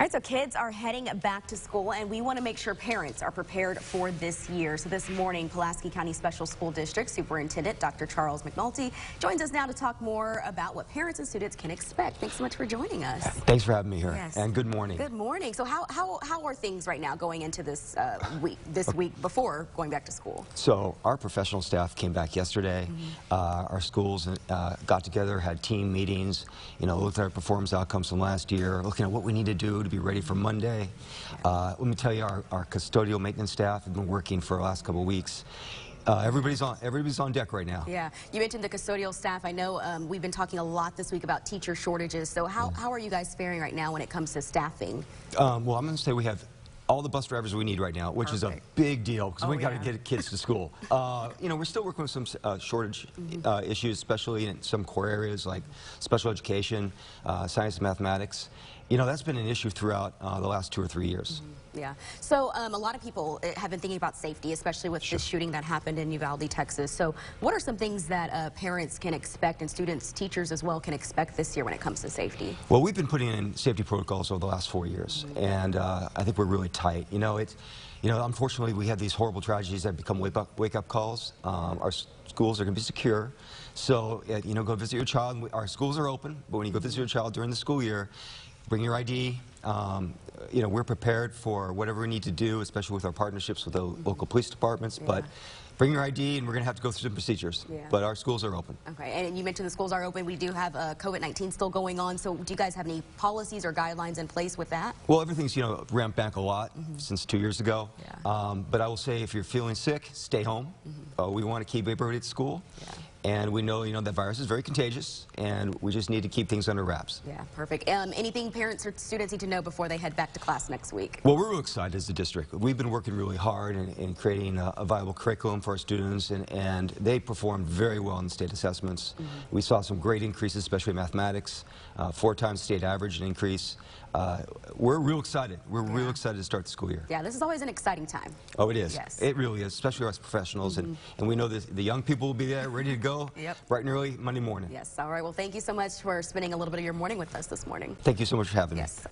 All right, so kids are heading back to school, and we want to make sure parents are prepared for this year. So this morning, Pulaski County Special School District Superintendent Dr. Charles McNulty joins us now to talk more about what parents and students can expect. Thanks so much for joining us. Thanks for having me here. Yes. And good morning. Good morning. So how are things right now going into this week before going back to school? So our professional staff came back yesterday. Our schools got together, had team meetings, looked at our performance outcomes from last year, looking at what we need to do to be ready for Monday. Let me tell you, our custodial maintenance staff have been working for the last couple of weeks. Everybody's on deck right now. Yeah, you mentioned the custodial staff. I know we've been talking a lot this week about teacher shortages. So how are you guys faring right now when it comes to staffing? Well, I'm going to say we have all the bus drivers we need right now, which is a big deal because we got to get kids to school. We're still working with some shortage issues, especially in some core areas like special education, science and mathematics. That's been an issue throughout the last 2 or 3 years. Yeah. So a lot of people have been thinking about safety, especially with this shooting that happened in Uvalde, Texas. So what are some things that parents can expect, and students, teachers as well, can expect this year when it comes to safety? Well, we've been putting in safety protocols over the last 4 years, and I think we're really tight. Unfortunately, we have these horrible tragedies that become wake-up calls. Our schools are going to be secure. So, go visit your child. Our schools are open, but when you go visit your child during the school year, bring your ID. We're prepared for whatever we need to do, especially with our partnerships with the local police departments. But bring your ID, and we're going to have to go through some procedures. But our schools are open. Okay, and you mentioned the schools are open. We do have COVID-19 still going on. So do you guys have any policies or guidelines in place with that? Well, everything's, ramped back a lot since 2 years ago. But I will say, if you're feeling sick, stay home. We want to keep everybody at school. And we know, that virus is very contagious, and we just need to keep things under wraps. Yeah, perfect. Anything parents or students need to know before they head back to class next week? Well, we're real excited as a district. We've been working really hard in creating a viable curriculum for our students, and they performed very well in the state assessments. We saw some great increases, especially in mathematics, 4 times state average an increase. We're real excited. We're real excited to start the school year. Yeah, this is always an exciting time. Oh, it is. Yes. It really is, especially us professionals, and we know that the young people will be there, ready to go, bright and early Monday morning. Yes. All right. Well, thank you so much for spending a little bit of your morning with us this morning. Thank you so much for having me. Yes.